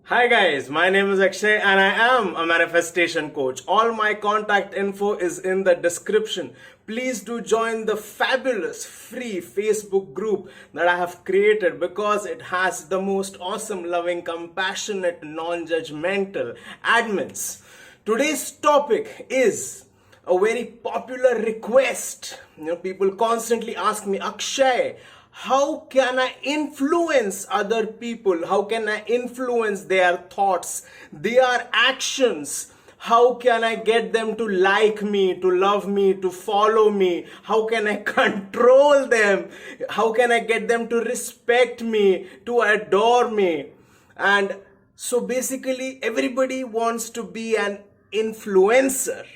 Hi guys, my name is Akshay and I am a manifestation coach. All my contact info is in the description. Please do join the fabulous free Facebook group that I have created because it has the most awesome, loving, compassionate, non-judgmental admins. Today's topic is a very popular request. People constantly ask me, Akshay, how can I influence other people? How can I influence their thoughts, their actions? How can I get them to like me, to love me, to follow me? How can I control them? How can I get them to respect me, to adore me? And so basically, everybody wants to be an influencer.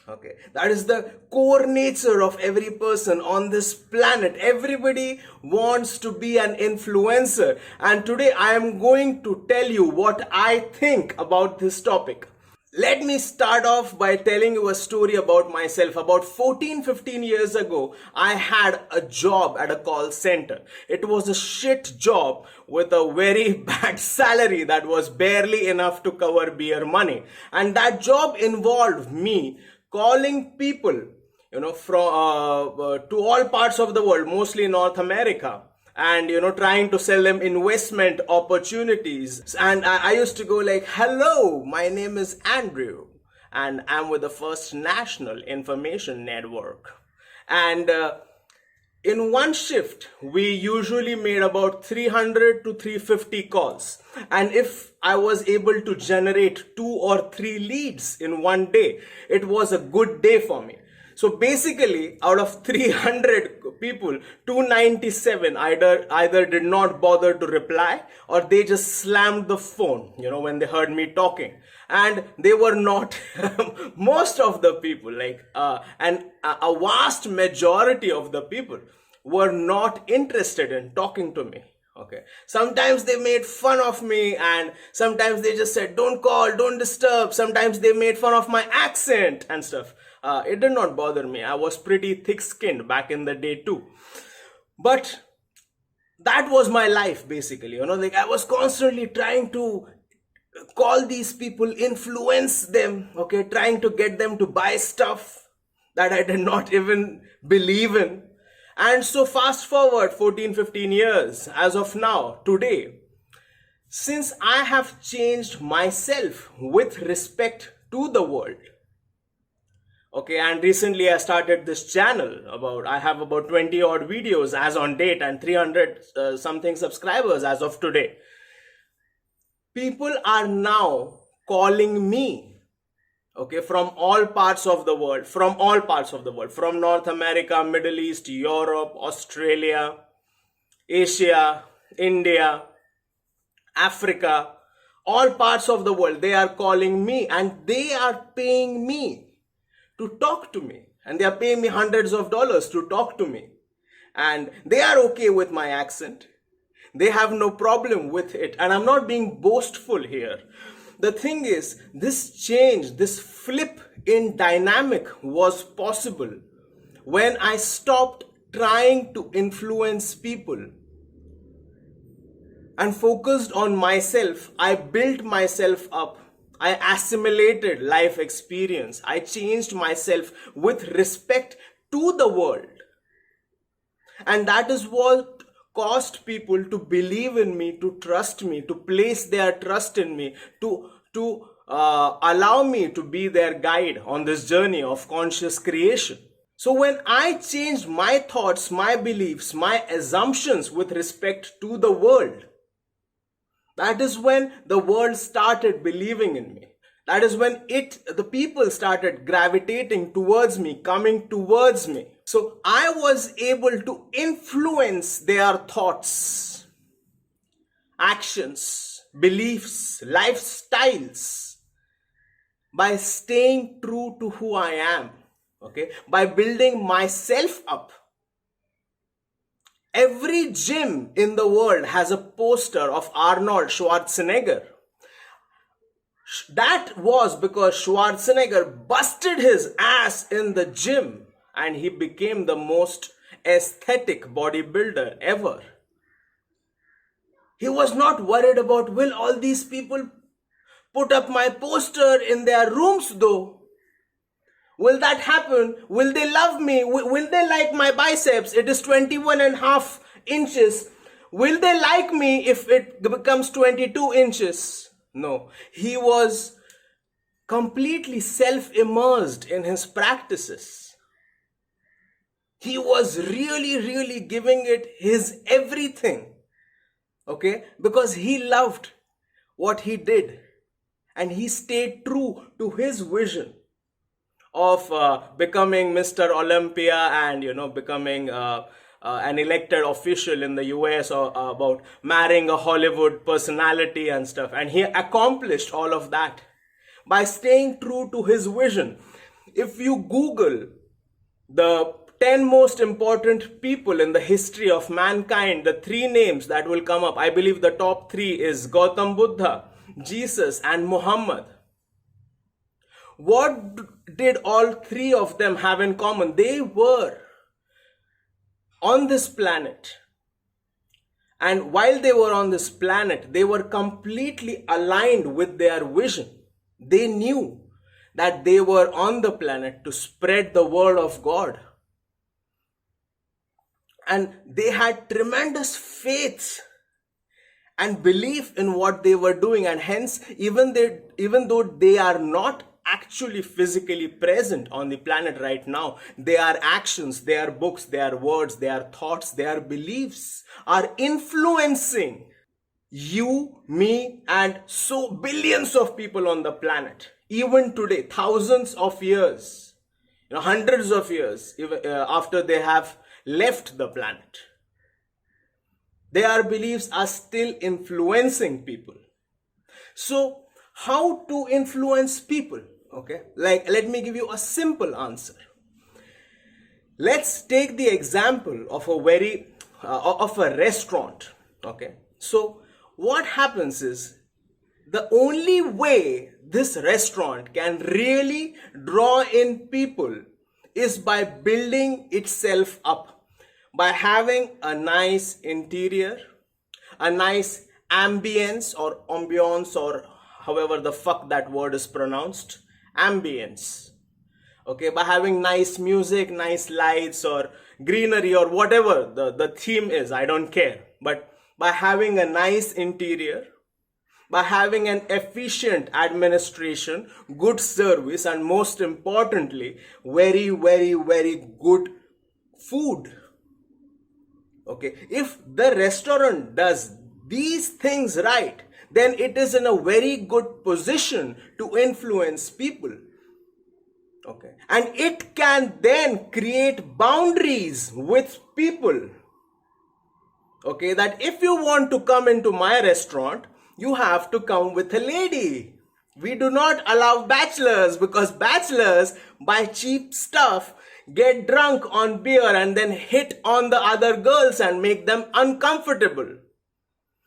Okay, that is the core nature of every person on this planet. Everybody wants to be an influencer, and today I am going to tell you what I think about this topic. Let me start off by telling you a story about myself. About 14-15 years ago, I had a job at a call center. It was a shit job with a very bad salary that was barely enough to cover beer money. And that job involved me calling people, from to all parts of the world, mostly North America, and trying to sell them investment opportunities. And I used to go like, hello, my name is Andrew and I'm with the First National Information Network. And in one shift, we usually made about 300 to 350 calls. And if I was able to generate 2 or 3 leads in one day, it was a good day for me. So basically, out of 300 people, 297 either did not bother to reply or they just slammed the phone, when they heard me talking. And they were not, most of the people, a vast majority of the people were not interested in talking to me. Okay. Sometimes they made fun of me and sometimes they just said, don't call, don't disturb. Sometimes they made fun of my accent and stuff. It did not bother me. I was pretty thick-skinned back in the day too. But that was my life basically. I was constantly trying to call these people, influence them, okay, trying to get them to buy stuff that I did not even believe in. And so fast forward 14-15 years as of now, today, since I have changed myself with respect to the world, okay, and recently I started this channel. I have about 20 odd videos as on date and 300 something subscribers as of today. People are now calling me, okay, from all parts of the world, from North America, Middle East, Europe, Australia, Asia, India, Africa, all parts of the world. They are calling me and they are paying me to talk to me. And they are paying me hundreds of dollars to talk to me. And they are okay with my accent. They have no problem with it. And I'm not being boastful here. The thing is, this change, this flip in dynamic was possible when I stopped trying to influence people and focused on myself. I built myself up. I assimilated life experience. I changed myself with respect to the world. And that is what caused people to believe in me, to trust me, to place their trust in me, to allow me to be their guide on this journey of conscious creation. So when I changed my thoughts, my beliefs, my assumptions with respect to the world, that is when the world started believing in me. That is when the people started gravitating towards me, coming towards me. So I was able to influence their thoughts, actions, beliefs, lifestyles by staying true to who I am, okay? By building myself up. Every gym in the world has a poster of Arnold Schwarzenegger. That was because Schwarzenegger busted his ass in the gym and he became the most aesthetic bodybuilder ever. He was not worried about, will all these people put up my poster in their rooms though? Will that happen? Will they love me? Will they like my biceps? It is 21.5 inches. Will they like me if it becomes 22 inches? No. He was completely self-immersed in his practices. He was really giving it his everything. Okay? Because he loved what he did. And he stayed true to his vision of becoming Mr. Olympia and, becoming an elected official in the US, or about marrying a Hollywood personality and stuff. And he accomplished all of that by staying true to his vision. If you Google the 10 most important people in the history of mankind, the 3 names that will come up, I believe the top 3 is Gautam Buddha, Jesus, and Muhammad. What did all 3 of them have in common? They were on this planet. And while they were on this planet, they were completely aligned with their vision. They knew that they were on the planet to spread the word of God. And they had tremendous faith and belief in what they were doing. And hence, even though they are not actually physically present on the planet right now, their actions, their books, their words, their thoughts, their beliefs are influencing you, me, and so billions of people on the planet. Even today, thousands of years, hundreds of years after they have left the planet, their beliefs are still influencing people. So, how to influence people? Okay, let me give you a simple answer. Let's take the example of a restaurant. Okay, so what happens is, the only way this restaurant can really draw in people is by building itself up, by having a nice interior, a nice ambience or however the fuck that word is pronounced, ambience. Okay, by having nice music, nice lights, or greenery, or whatever the theme is, I don't care. But by having a nice interior, by having an efficient administration, good service, and most importantly, very good food. Okay, if the restaurant does these things right, then it is in a very good position to influence people. Okay, and it can then create boundaries with people. Okay, that if you want to come into my restaurant, you have to come with a lady. We do not allow bachelors, because bachelors buy cheap stuff, get drunk on beer, and then hit on the other girls and make them uncomfortable.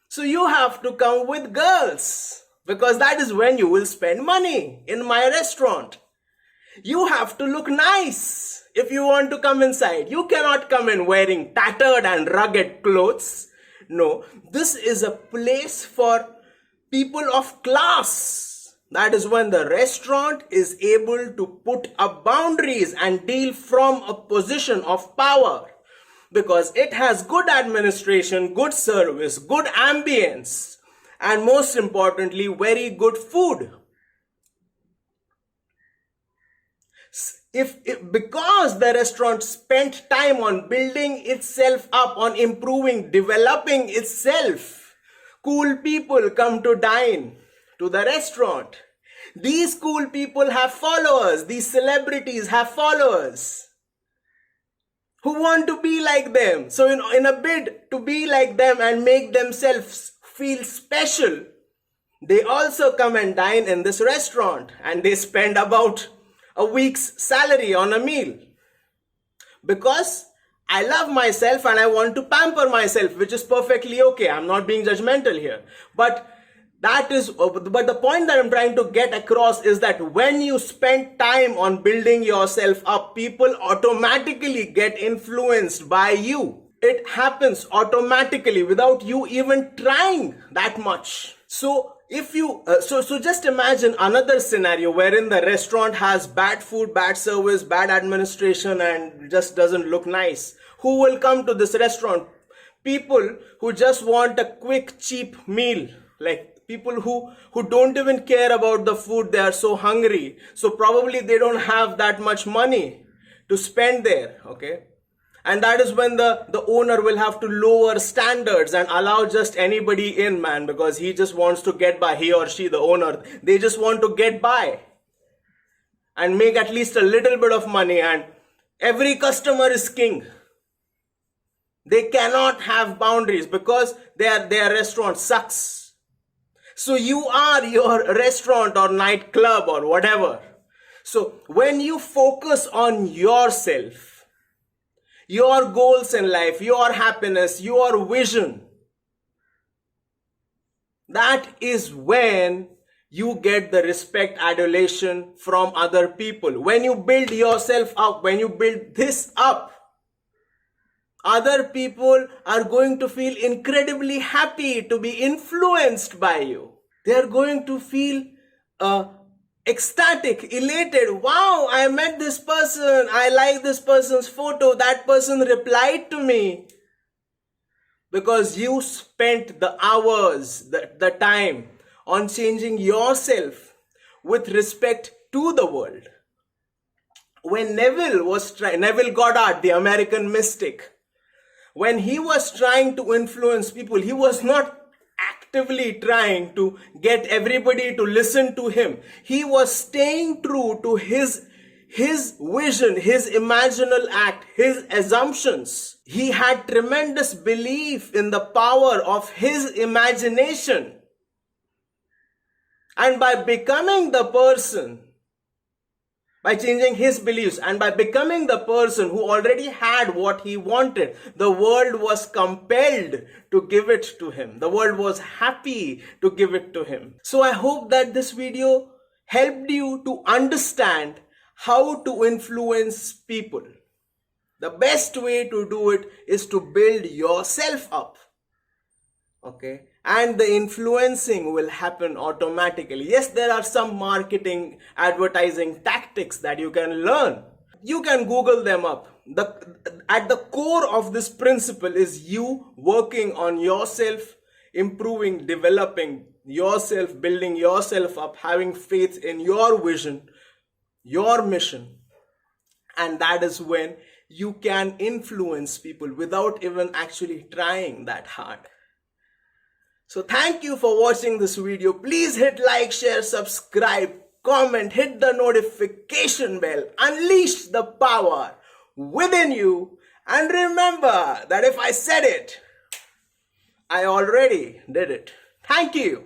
So you have to come with girls, because that is when you will spend money in my restaurant. You have to look nice if you want to come inside. You cannot come in wearing tattered and rugged clothes. No, this is a place for people of class. That is when the restaurant is able to put up boundaries and deal from a position of power, because it has good administration, good service, good ambience, and most importantly, very good food. Because the restaurant spent time on building itself up, on improving, developing itself, cool people come to dine to the restaurant. These cool people have followers. These celebrities have followers who want to be like them. So in a bid to be like them and make themselves feel special, they also come and dine in this restaurant, and they spend about a week's salary on a meal. Because I love myself and I want to pamper myself, which is perfectly okay. I'm not being judgmental here. But the point that I'm trying to get across is that when you spend time on building yourself up, people automatically get influenced by you. It happens automatically without you even trying that much. So if you so just imagine another scenario wherein the restaurant has bad food, bad service, bad administration, and just doesn't look nice. Who will come to this restaurant? People who just want a quick, cheap meal. Like people who don't even care about the food. They are so hungry, so probably they don't have that much money to spend there. Okay. And that is when the owner will have to lower standards and allow just anybody in, man, because he just wants to get by. He or she, the owner, they just want to get by and make at least a little bit of money, and every customer is king. They cannot have boundaries because their restaurant sucks. So you are your restaurant or nightclub or whatever. So when you focus on yourself, your goals in life, your happiness, your vision, that is when you get the respect, adulation from other people. When you build yourself up, when you build this up, other people are going to feel incredibly happy to be influenced by you. They are going to feel ecstatic, elated. Wow, I met this person. I like this person's photo. That person replied to me. Because you spent the hours, the time on changing yourself with respect to the world. When Neville Goddard, the American mystic, when he was trying to influence people, he was not actively trying to get everybody to listen to him. He was staying true to his vision, his imaginal act, his assumptions. He had tremendous belief in the power of his imagination. And by becoming the person, by changing his beliefs and by becoming the person who already had what he wanted, the world was compelled to give it to him. The world was happy to give it to him. So I hope that this video helped you to understand how to influence people. The best way to do it is to build yourself up. Okay? And the influencing will happen automatically. Yes, there are some marketing, advertising tactics that you can learn. You can Google them up. At the core of this principle is you working on yourself, improving, developing yourself, building yourself up, having faith in your vision, your mission. And that is when you can influence people without even actually trying that hard. So thank you for watching this video. Please hit like, share, subscribe, comment, hit the notification bell, unleash the power within you. And remember that if I said it, I already did it. Thank you.